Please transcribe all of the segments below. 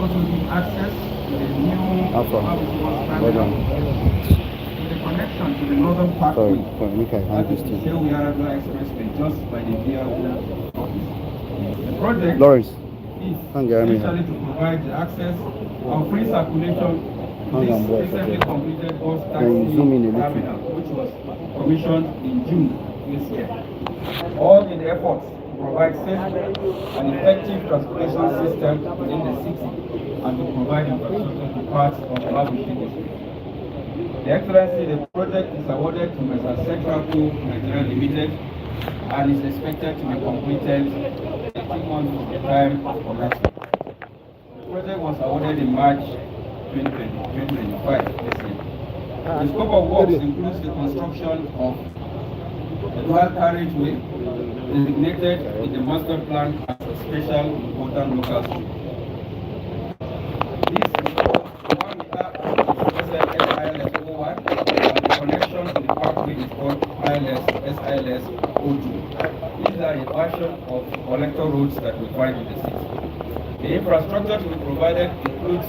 also give access to the new Mabushi bus terminal, to the connection to the northern parkway, that is the Shehu Yaradua Expressway, just by the DLO office. The project is essentially to provide the access and free circulation to this recently completed bus taxi terminal, which was commissioned in June this year. All in the efforts to provide safe and effective transportation system within the city and to provide infrastructure to parts of Mabushi district. The Excellency, the project is awarded to Mr. Central Co. Nigeria Limited and is expected to be completed 18 months from the time of commencement. The project was awarded in March 2025 this year. The scope of works includes the construction of a dual carriageway designated in the master plan as a special important local street. This is one we have SILS 01 and the connection to the parkway is called SILS 02. These are a version of collector roads that we find in the city. The infrastructure to be provided includes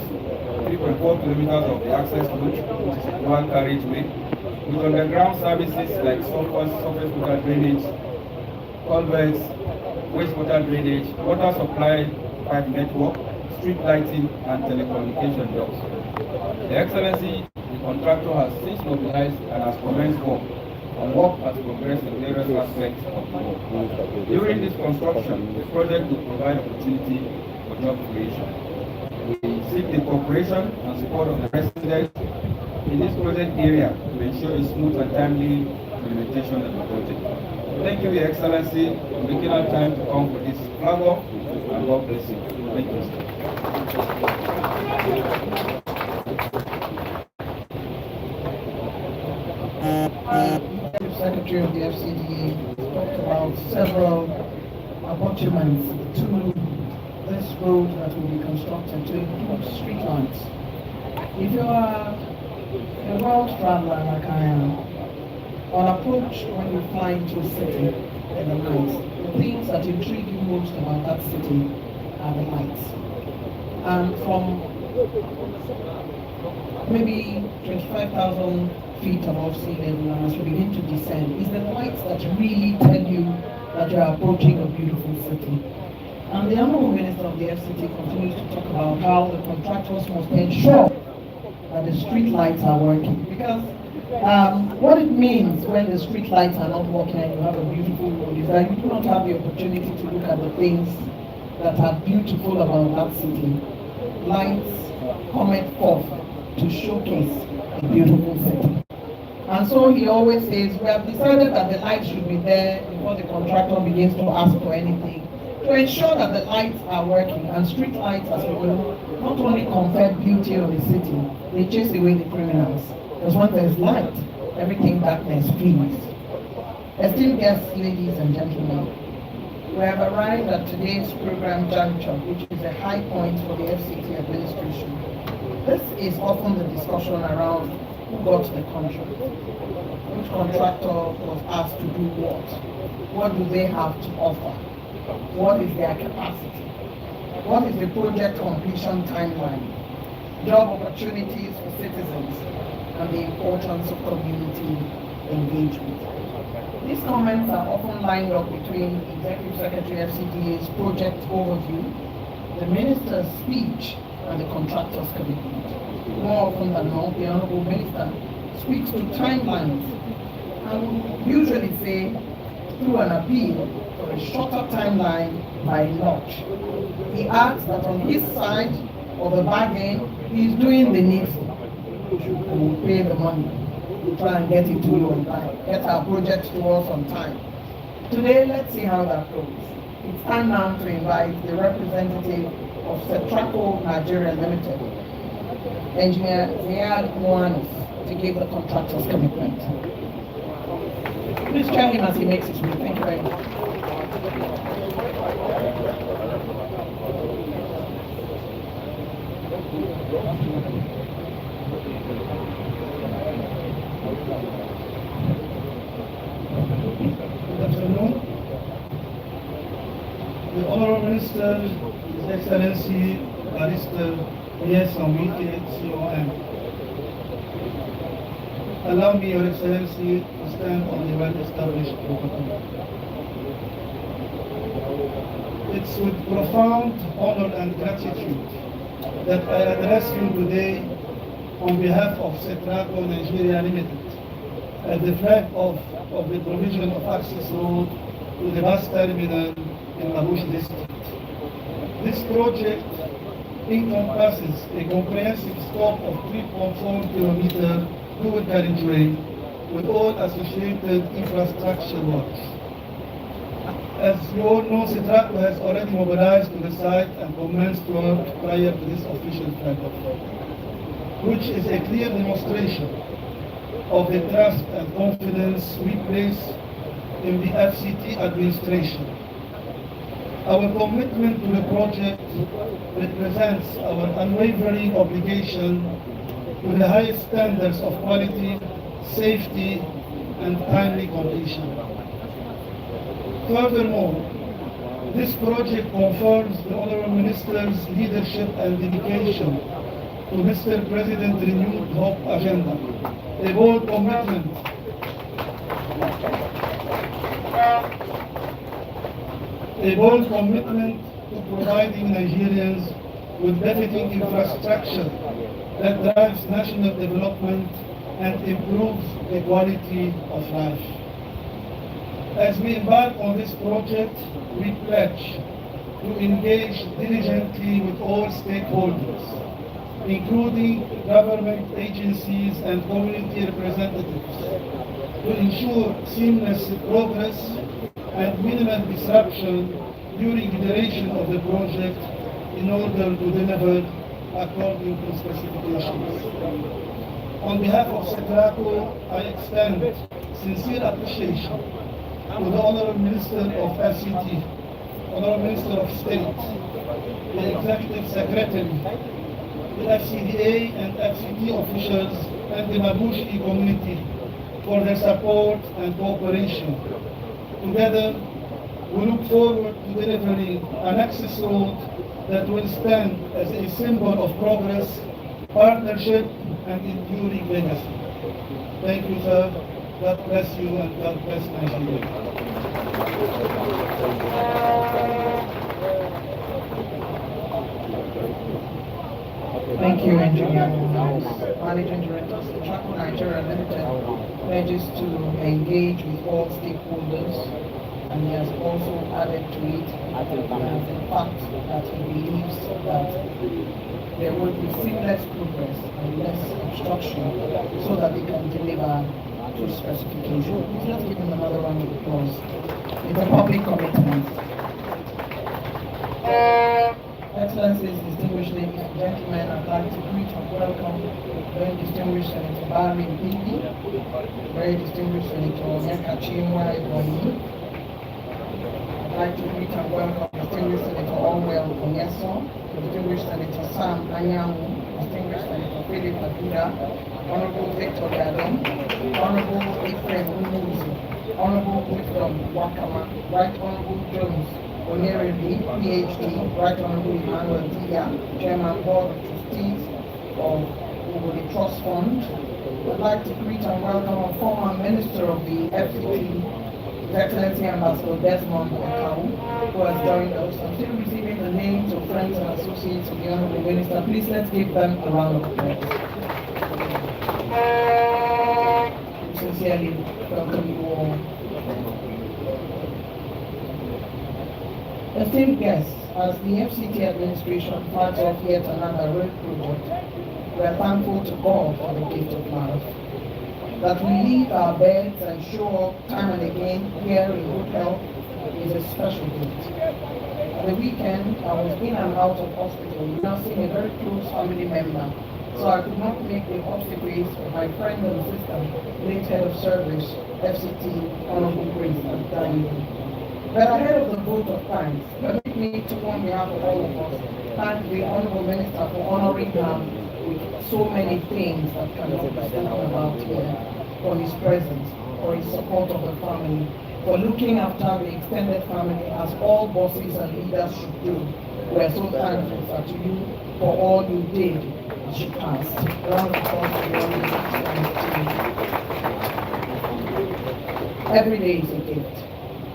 3.4 kilometers of the access route, which is a dual carriageway, with underground services like surface water drainage, culverts, wastewater drainage, water supply pipe network, street lighting, and telecommunication jobs. The Excellency, the contractor has since mobilized and has commenced work, and work has progressed in various aspects of the work. During this construction, the project will provide opportunity for job creation. We seek the cooperation and support of the residents in this project area to ensure a smooth and timely implementation of the project. Thank you, Your Excellency, for making our time to come for this flag off, and God bless you. Thank you. The Secretary of the FCDA talked about several apportionments to this road that will be constructed to include street lights. If you are a world traveler like I am, on approach when you fly into a city in the night, the things that intrigue you most about that city are the lights. And from maybe 25,000 feet above sea level, and as you begin to descend, is the lights that really tell you that you are approaching a beautiful city. And the Honorable Minister of the FCT continues to talk about how the contractors must ensure that the street lights are working. Because what it means when the street lights are not working and you have a beautiful road is that you do not have the opportunity to look at the things that are beautiful about that city. Lights come forth to showcase a beautiful city. And so he always says, we have decided that the lights should be there before the contractor begins to ask for anything, to ensure that the lights are working. And street lights, as we know, not only confer beauty of the city, they chase away the criminals. Because when there is light, everything darkness flees. Esteemed guests, ladies and gentlemen, we have arrived at today's program juncture, which is a high point for the FCT administration. This is often the discussion around who got the contract, which contractor was asked to do what do they have to offer, what is their capacity, what is the project completion timeline, job opportunities for citizens, and the importance of community engagement. These comments are often lined up between Executive Secretary FCDA's project overview, the Minister's speech, and the contractor's commitment. More often than not, the Honorable Minister speaks to timelines and usually say through an appeal for a shorter timeline by notch. He adds that on his side of the bargain, he is doing the needful. We will pay the money. We'll try and get it to you on time, get our project to us on time. Today, let's see how that goes. It's time now to invite the representative of Cetraco Nigeria Limited, Engineer Ziad Moanis, to give the contractor's commitment. Please join him as he makes his way. Thank you very much. Good afternoon. The Honorable Minister, His Excellency, Barrister Yes Wiki, COM. Allow me, Your Excellency, to stand on the well-established protocol. It's with profound honor and gratitude that I address you today on behalf of Cetraco Nigeria Limited at the flag of the provision of access road to the bus terminal in Mabushi district. This project encompasses a comprehensive scope of 3.4 kilometer dual carriageway with all associated infrastructure works. As you all know, Cetraco has already mobilized to the site and commenced work prior to this official flag off, which is a clear demonstration of the trust and confidence we place in the FCT administration. Our commitment to the project represents our unwavering obligation to the highest standards of quality, safety, and timely completion. Furthermore, this project confirms the Honourable Minister's leadership and dedication to Mr. President's renewed hope agenda, a bold commitment to providing Nigerians with benefiting infrastructure that drives national development and improves the quality of life. As we embark on this project, we pledge to engage diligently with all stakeholders, including government agencies and community representatives, to ensure seamless progress and minimal disruption during the duration of the project in order to deliver according to specifications. On behalf of Cetraco, I extend sincere appreciation to the Honourable Minister of FCT, Honourable Minister of State, the Executive Secretary, the FCDA and FCT officials, and the Mabushi community for their support and cooperation. Together, we look forward to delivering an access road that will stand as a symbol of progress, partnership, and enduring legacy. Thank you, sir. God bless you and God bless Nigeria. Thank you, Engineer. Managing Director of Cetraco Nigeria Limited pledges to engage with all stakeholders, and he has also added to it the fact that he believes that there will be seamless progress and less obstruction so that they can deliver to specification. Let's give him another round of applause. It's a public commitment. Excellencies, distinguished ladies and gentlemen, I'd like to greet and welcome very distinguished Senator Barry Mbindi, very distinguished Senator Onyeka Chimwa Ibrahim. I'd like to greet and welcome distinguished Senator Orwell Onyeso, distinguished Senator Sam Anyanwu, distinguished Senator Philip Aduda, Honorable Victor Gadon, Honorable Ephraim Umuzi, Honorable Wisdom Wakama, Right Honorable Jones Onyeredi, PhD, Right Honorable Emmanuel Dia, Chairman Board of Trustees of the Trust Fund. I'd like to greet and welcome a former Minister of the FCT, His Excellency Ambassador Desmond Ekau, who has joined us. I'm still receiving the names of friends and associates of the Honorable Minister. Please let's give them a round of applause. Sincerely welcome you all. Esteemed guests, as the FCT administration parts off yet another road project, we are thankful to God for the gift of life. That we leave our beds and show up time and again here in good health is a special gift. At the weekend, I was in and out of hospital, now seeing a very close family member, so I could not make the obsequies of my friend and sister, late head of service, FCT, Honorable Grace Daniel. But ahead of the vote of thanks, permit me to, on behalf of all of us, thank the Honorable Minister for honoring her with so many things that cannot be spoken about here, for his presence, for his support of the family, for looking after the extended family as all bosses and leaders should do. We are so thankful, sir, to you for all you did as you passed. Round of applause for your Every day is a gift.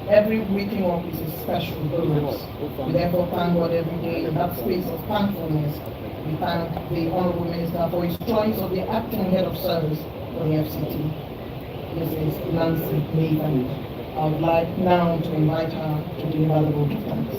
Every waking up is a special bonus. We therefore thank God every day in that space of thankfulness. We thank the Honorable Minister for his choice of the acting head of service for the FCT. Mrs. Nancy Nathan. I would like now to invite her to deliver the vote of thanks.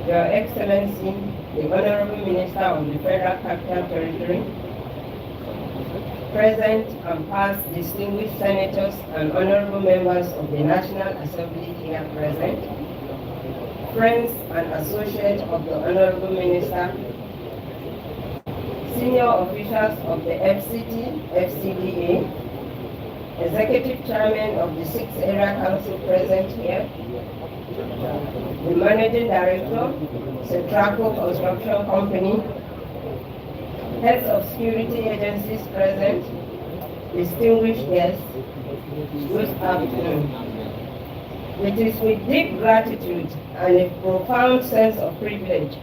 Your Excellency, the Honorable Minister of the Federal Capital Territory, present and past distinguished senators and honorable members of the National Assembly here present, friends and associates of the Honorable Minister, senior officials of the FCT, FCDA, Executive Chairman of the 6th Area Council present here, the Managing Director, Centraco Construction Company, heads of security agencies present, distinguished guests, good afternoon. It is with deep gratitude and a profound sense of privilege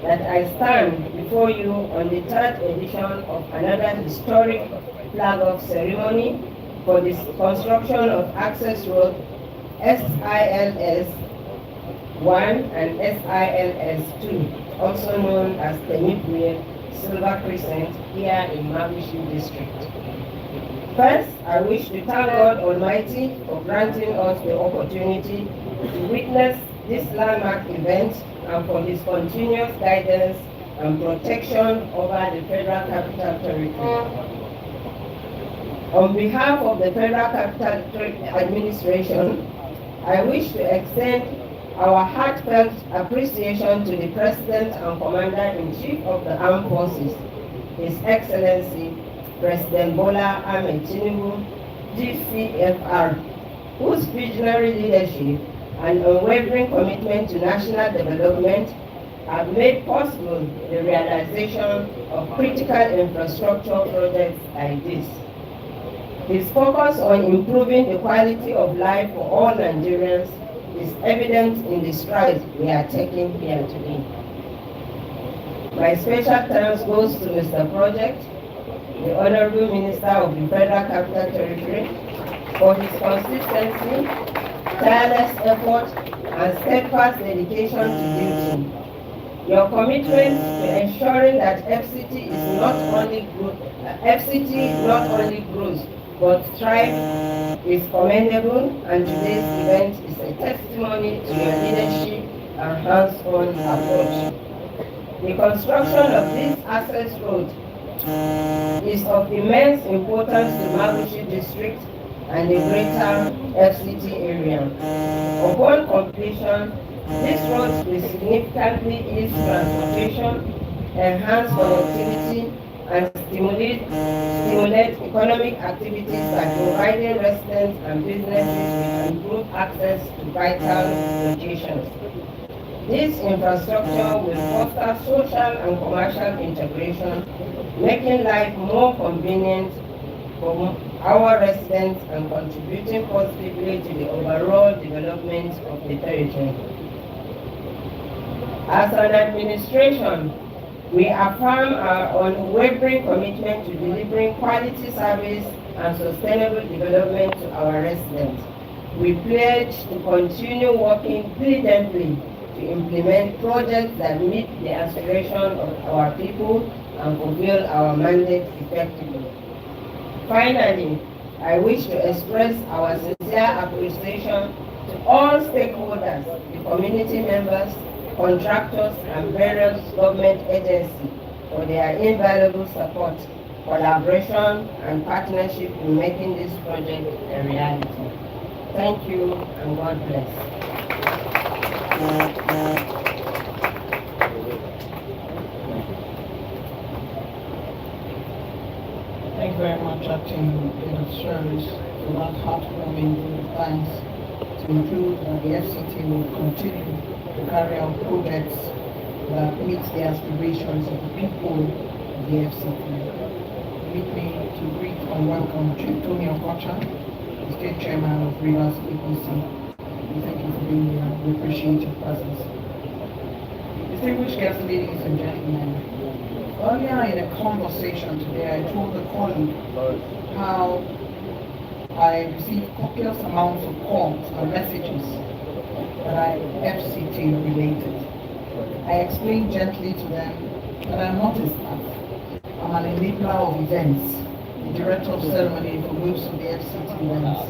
that I stand before you on the 3rd edition of another historic flag-off ceremony for the construction of Access Road SILS 1 and SILS 2, also known as Timipre Sylva Crescent here in Mabushi district. First, I wish to thank God Almighty for granting us the opportunity to witness this landmark event and for His continuous guidance and protection over the Federal Capital Territory. On behalf of the Federal Capital Administration, I wish to extend our heartfelt appreciation to the President and Commander-in-Chief of the Armed Forces, His Excellency President Bola Ahmed Tinubu, GCFR, whose visionary leadership and unwavering commitment to national development have made possible the realization of critical infrastructure projects like this. His focus on improving the quality of life for all Nigerians is evident in the strides we are taking here today. My special thanks goes to Mr. Project, the Honorable Minister of the Federal Capital Territory, for his consistency, tireless effort, and steadfast dedication to duty. Your commitment to ensuring that FCT not only grows but thrives is commendable, and today's event is a testimony to your leadership and hands-on approach. The construction of this access road is of immense importance to Mabushi district and the greater FCT area. Upon completion, this road will significantly ease transportation, enhance connectivity, and stimulate economic activities by providing residents and businesses with improved access to vital locations. This infrastructure will foster social and commercial integration, making life more convenient for our residents and contributing positively to the overall development of the territory. As an administration, we affirm our unwavering commitment to delivering quality service and sustainable development to our residents. We pledge to continue working diligently to implement projects that meet the aspirations of our people and fulfill our mandate effectively. Finally, I wish to express our sincere appreciation to all stakeholders, the community members, contractors, and various government agencies for their invaluable support, collaboration, and partnership in making this project a reality. Thank you, and God bless. Thank you very much, Acting Head of Service, for that heartwarming thanks, to include that the FCT will continue to carry out projects that meet the aspirations of the people of the FCT. Permit me to greet and welcome Chief Tony Okocha, the State Chairman of Rivers APC. We thank you for being here. We appreciate your presence. Distinguished guests, ladies and gentlemen, earlier in a conversation today, I told a colleague how I received copious amounts of calls and messages that are FCT related. I explained gently to them that I'm not a staff. I'm an enabler of events, the director of ceremony for most of the FCT events.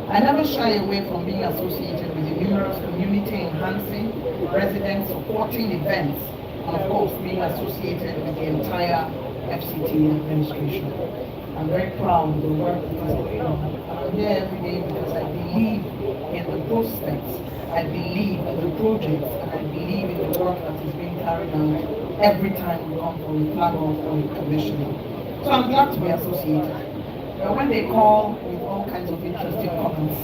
I never shy away from being associated with the numerous community-enhancing, resident-supporting events, and of course being associated with the entire FCT administration. I'm very proud of the work that is going on. I'm here every day because I believe in the prospects, I believe in the projects, and I believe in the work that is being carried out every time we come for a flag off or a commissioning. So I'm glad to be associated. But when they call with all kinds of interesting comments,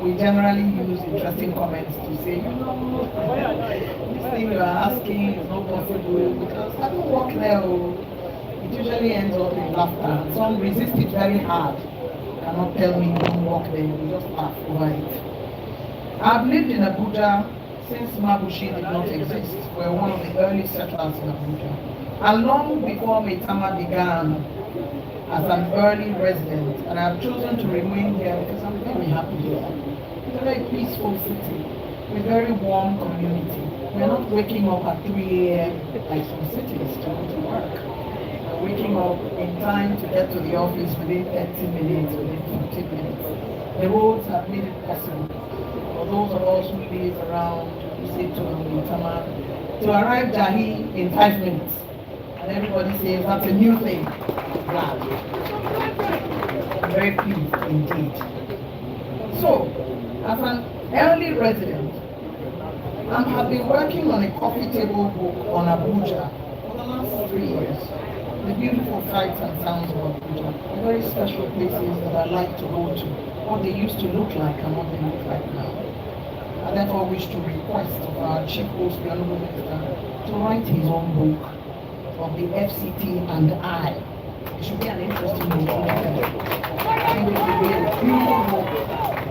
we generally use interesting comments to say, this thing you are asking is not possible because I don't work there. It usually ends up in laughter. Some resist it very hard. Cannot tell me you don't work there, you just laugh over it. I've lived in Abuja since Mabushi did not exist. We're one of the early settlers in Abuja. And long before Maitama began as an early resident, and I've chosen to remain here because I'm very happy here. It's a very peaceful city, with a very warm community. We're not waking up at 3 a.m. like some cities to go to work. Waking up in time to get to the office within 30 minutes, within 15 minutes. The roads have made it possible for those of us who live around, say, to Tama, to arrive Jahi in 5 minutes. And everybody says that's a new thing. I'm glad. I'm very pleased indeed. So, as an early resident, I have been working on a coffee table book on Abuja for the last 3 years. The beautiful sights and sounds of Abuja, the very special places that I like to go to, what they used to look like and what they look like now. I therefore wish to request of our Chief Host, the Honorable Minister, to write his own book of the FCT and I. It should be an interesting book. I think it should be a beautiful book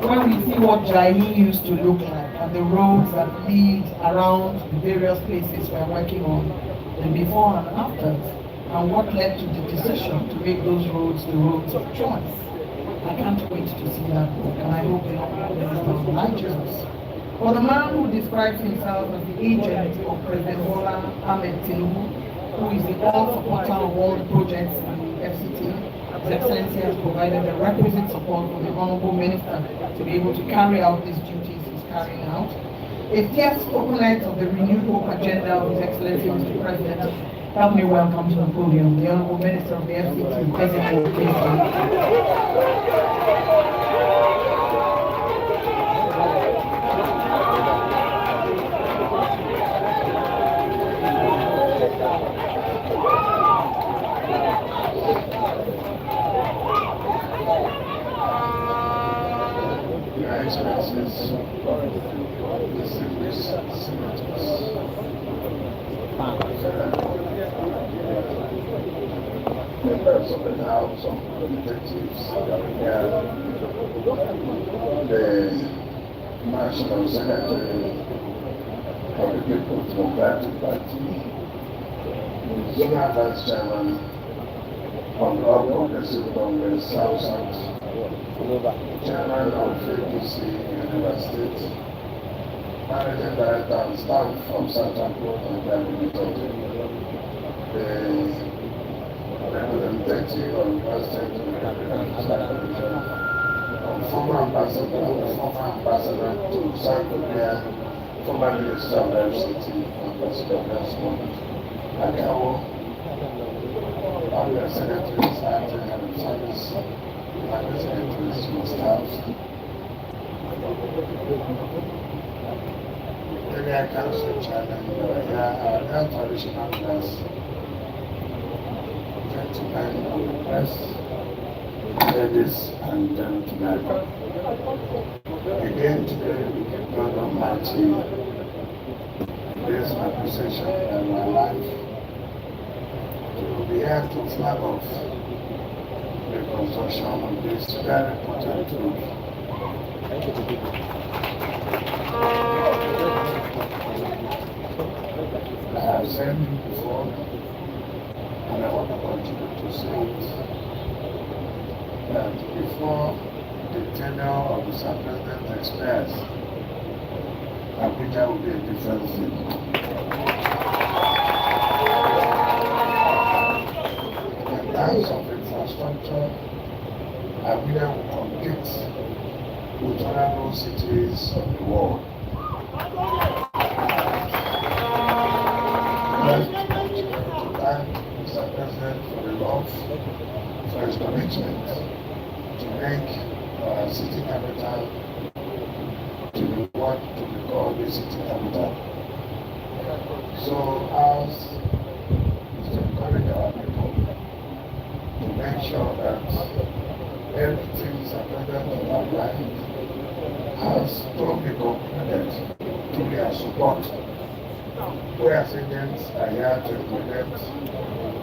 when we see what Jahi used to look like and the roads that lead around the various places we're working on, the before and afters. And what led to the decision to make those roads the roads of choice. I can't wait to see that book, and I hope the Honorable Minister obliges us. For the man who describes himself as the agent of President Bola Ahmed Tinubu, who is the all-supporter of all the projects in the FCT, His Excellency has provided the requisite support for the Honorable Minister to be able to carry out these duties he's carrying out. A fierce proponent of the renewed hope agenda of His Excellency Mr. President, help me welcome to the podium the Honorable Minister of the FCT, President. Your Excellencies, distinguished senators, members of the House of Representatives, the National Secretary of the People's Democratic Party, the Senior Vice Chairman of the All Progressive Congress South South, Chairman of APC United States, Managing Director and staff of Southern Program Limited, the representative of the President of the Republic, former ambassador to South Korea, former Minister of FCT, Ambassador Desmond Akawo, all the secretaries and head of service, and the secretaries to staff. Area Council Chairman, our health traditional class, gentlemen of the press, ladies and gentlemen, again today, God Almighty, this appreciation in my life to be able to flag off the construction of this very important road. I have said it before, and I want to continue to say it, that before the tenure of the Sir President expires, Abuja will be a different thing. In terms of infrastructure, Abuja will compete with other known cities of the world. Let's continue to thank Mr. President for the love, for his commitment to make our city capital to be what to be called the city capital. So as is to encourage our people to make sure that everything is attended to our life has strongly concluded to their support. We as agents are here to implement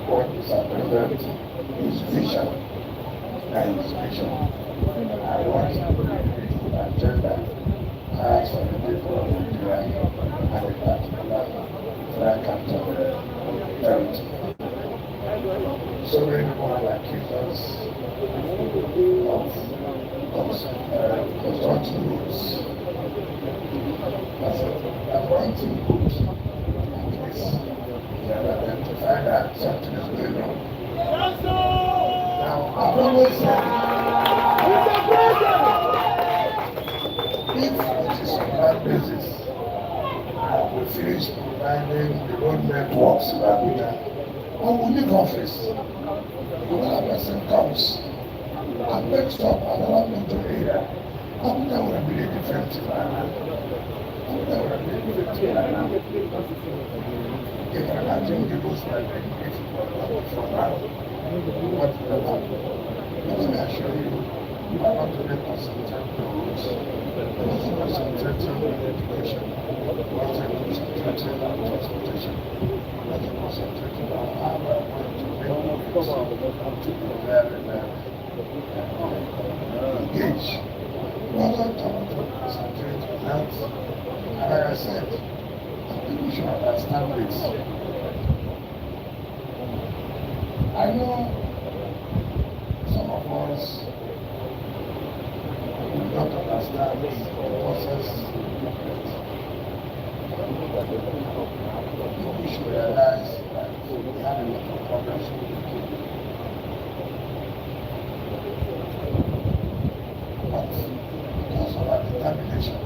what is attended his vision and his mission. I want the agenda as for the people of Nigeria and in particular Federal Capital Territory. So many people have accused us of constructing roads. I said, I'm going to put at least we have identified that something is going on. Now, I've always said, if it is on that basis, we finish providing the road networks in Abuja, when we leave office, another person comes and makes up another major area, Abuja would have been a different environment. Abuja would have been a different environment. You can imagine the most likely if it was for now, what would have happened? Let me assure you, we are not only concentrating on roads, we are also concentrating on education, we are also concentrating on transportation, we are also concentrating on how we are going to make it to be very, very engaged. We are also trying to concentrate on that. And like I said, I think we should understand this. I know some of us do not understand the process. We should realize that we have a lot of progress to make. But because of our determination,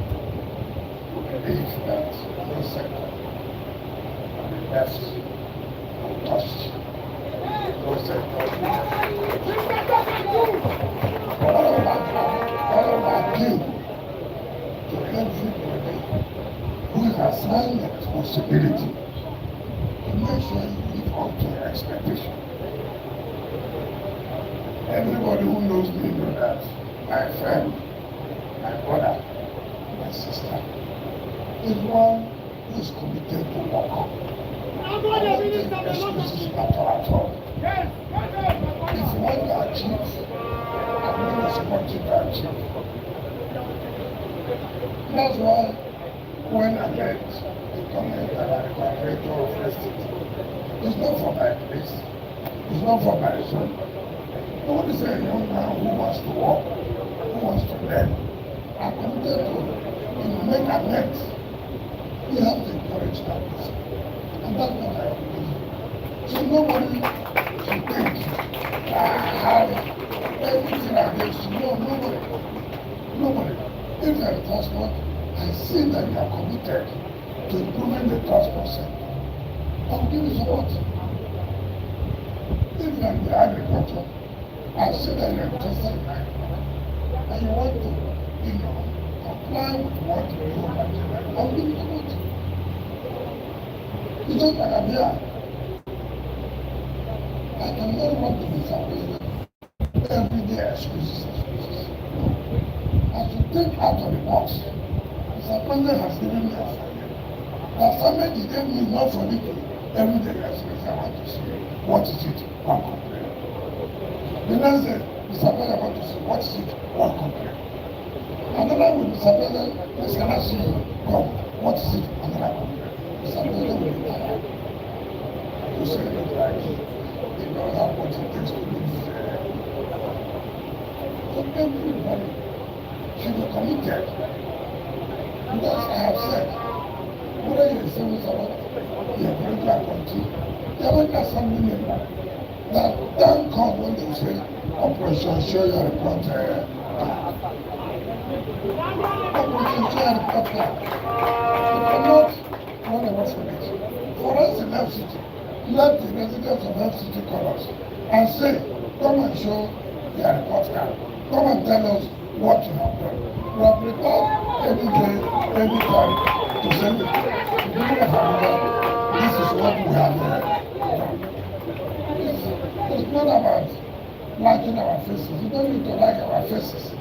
we believe that no sector can be left untouched. No sector can be left untouched. All of our due to everybody who is assigned the responsibility to make sure you live up to your expectation. Everybody who knows me knows that my friend, my brother, my sister is one who is committed to work. I don't take excuses at all. If you want to achieve, I'm going to support you to achieve. That's why when I met the comment and I coordinator of estate, it's not for my place, it's not for my zone. Nobody say a young man who wants to work, who wants to learn. I'm committed to make amends. You have to encourage that person. And that's what I believe. So nobody should think I have everything against you. No, nobody. Nobody. If you are in transport, I see that you are committed to improving the transport sector. I will give you support. If you are in the agriculture, I see that you are interested in agriculture. And you want to, comply with what you do. I will give you support. It's just like I'm here. I can never want to be President. everyday excuses. As you think out of the box, Mr. President has given me assignment. The assignment he gave me not for me to everyday excuses. I want to see what is it, one complaint. The next day, Mr. President, I want to see what is it, one complaint. Another will Mr. President, please can I see you? Come, what is it, another complaint. Mr. President will be tired. You say it like he knows how what it takes to do this. So everybody should be committed. Because I have said, whether you're a civil servant, you're a political country, you're not a assembly member, that don't come when they say, Operation Show Your Report. Operation Show Your Report. You cannot run away from it. For us in FCT, let the residents of FCT call us and say, come and show your report card. Come and tell us what you have done. We are prepared every day, every time to send it. People of Abuja, this is what we have done. It's not about liking our faces. You don't need to like our faces.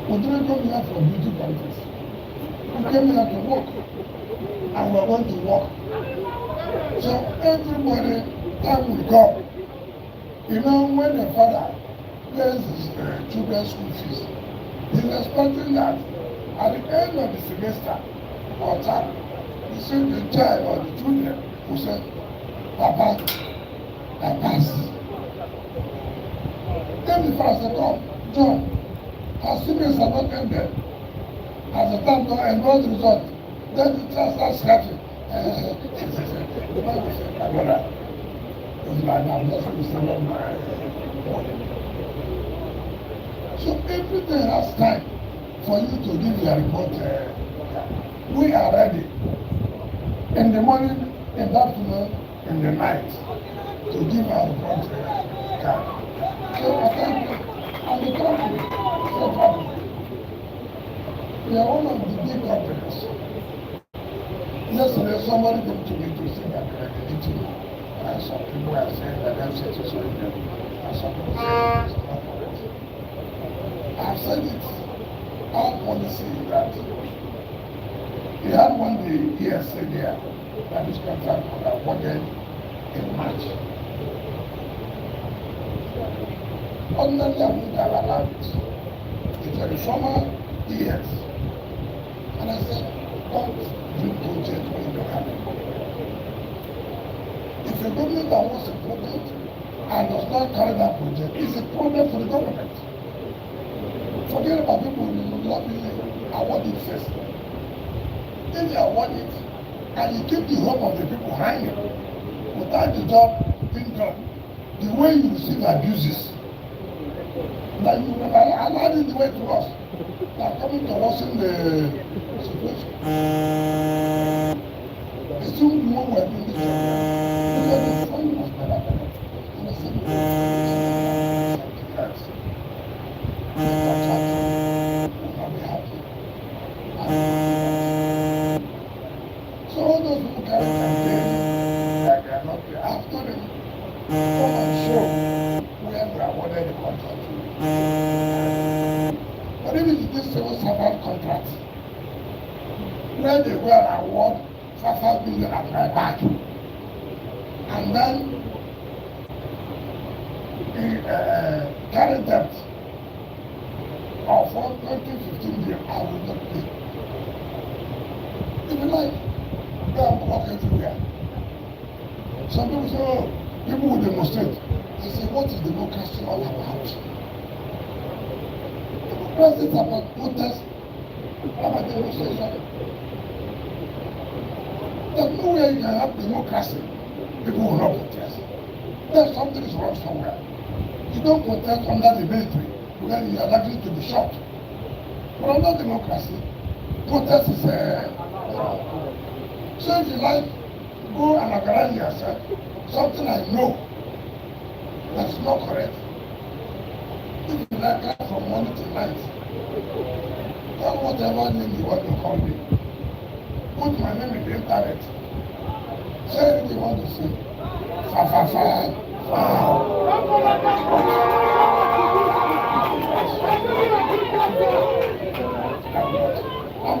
We didn't come here for beauty contest. We came here to work. And we are going to work. So everybody, time will come. You know, when a father pays his children's school fees, he's expecting that at the end of the semester or term, you see the child or the children who say, Papa, I pass. Then the father said, come, John, our siblings are not ended. As the time don't end, what's the result? Then the child starts scratching. The Bible said, my brother, it's like I'm just going to stand up my body. So everything has time for you to give your report. We are ready. In the morning, in the afternoon, in the night, to give our report. So I thank you. And the company, so happy. We are one of the big companies. Yesterday, somebody came to me to say that they are deleting. And some people are saying that FCT is with them. And some people say it's not correct. I have said it. Our policy is that we had one day ESA there that this contract was awarded in March. Ordinarily, I wouldn't have allowed it. It's a reformer ES. And I said, don't do project when you don't have it. If a government that wants a project and does not carry that project, it's a problem for the government. Forget about people who love you, award it first. If you award it and you keep the hope of the people hanging without the job being done, the way you receive abuses, that you allowed it the way to us, that coming to us in the situation. It's still more we're doing this job. Because the phone was better. And I said, something else. Will not be happy. So all those people carry campaigns that they are not there. After them, come and show where we awarded the contract. But even if this civil servant contract, where they were award 5 billion at my back, and then carry debt of 2015 billion, I will not pay. If you like, go and walk everywhere. Some people say, oh, people will demonstrate. I say, what is democracy all about? Democracy is about protest, about demonstration. There's no way you can have democracy. People will not protest. There's something is wrong somewhere. You don't protest under the military because you are likely to be shot. But under democracy, protest is so if you like, go and organize yourself. Something I know that's not correct. If you like that from morning to night, call whatever name you want to call me. Put my name in the internet. Say anything you want to say. I'm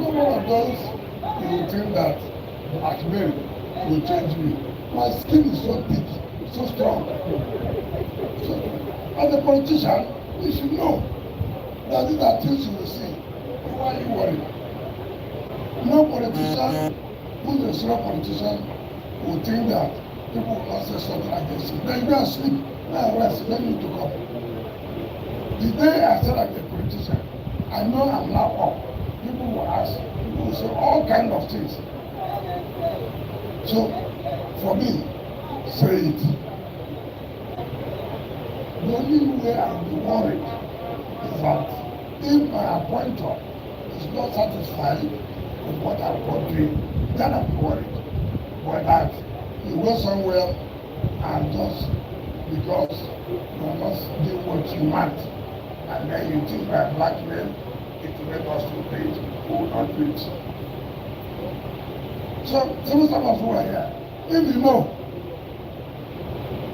not one of those who think that blackmail will change me. My skin is so thick, so strong. So, as a politician, you should know that these are things you will see. Why are you worried? No politician who's a serious politician will think that people will not say something against him. Then you go and sleep. Now rest, then you to come. The day I said I'm a politician, I know I'm now up. People will ask, people will say all kinds of things. So, for me, say it. The only way I'll be worried is that if my appointer is not satisfied with what I've got doing, then I'll be worried. But that you go somewhere and just because you are not doing what you want, and then you think by blackmail, it will make us to pay it, who will not do it. So, some of us who are here, if you know,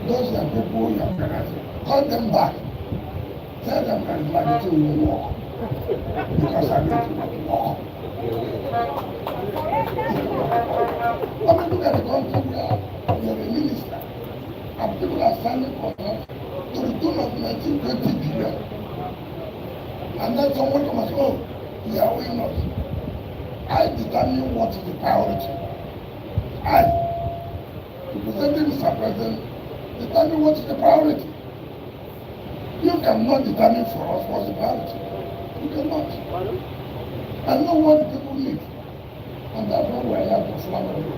those are people you are organizing, call them back. Tell them that it's like it will walk. Because I need to walk. I mean, look at the country where you're a minister, and people are signing contracts to the tune of 19-20 billion. And then someone comes and says, oh, we are owing us. I determine what is the priority. I, representing Mr. President, determine what is the priority. You cannot determine for us what's the priority. You cannot. I know what people need. And that's why we are here to flag on you.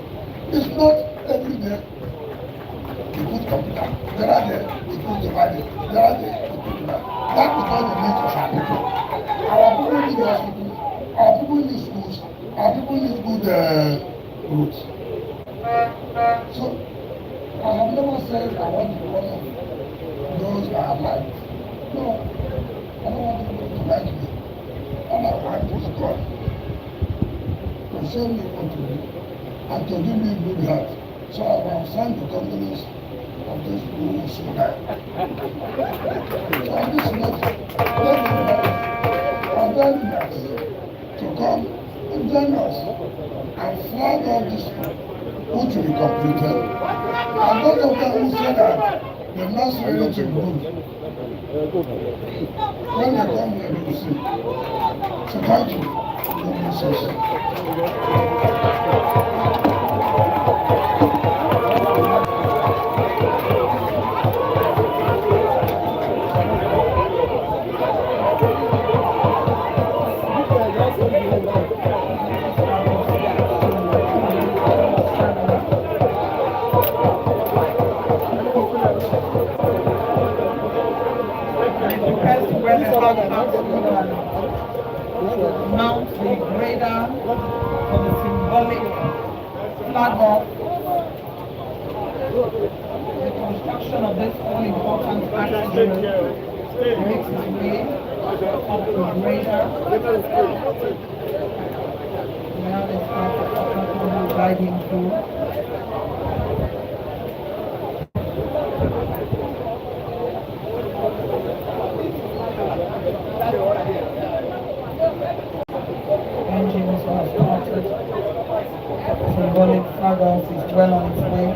It's not every day you put computer. There are there, you put divided. There are there, you put that. That is not the need of our people. Our people need hospitals. Our people need schools. Our people need good roads. So, I have never said I want to be one of those that are like, no, I don't want people to like me. All I want is God to show me what to do and to give me good heart. So I will sign the companies of this blue Sylva. So on this note, let me invite our delegates to come and join us and flag off this which will be completed. And those of them who say that they're not ready to move, when they come here, they will see. So thank you. God bless us. Mount the grader for the symbolic flag off. The construction of this all important action makes its way up the grader. We have a staff of guiding through. Engines are started. Symbolic flag off is well on its way.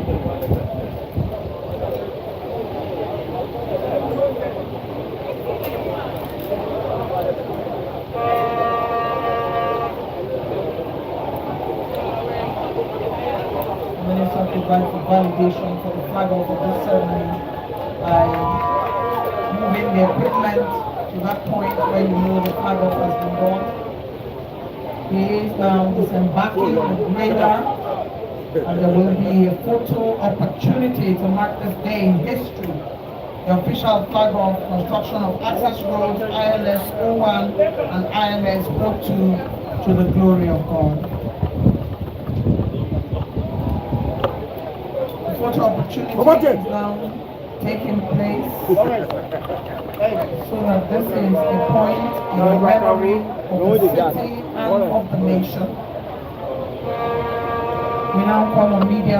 The Minister provides for validation for the flag off of this ceremony by moving the equipment to that point where you know the flag off has been done. He is now disembarking the grader, and there will be a photo opportunity to mark this day in history. The official flag off construction of access roads, ILS 01 and ILS 02 to the glory of God. The photo opportunity is now taking place so that this is a point in the memory of the city and of the nation. We now call on media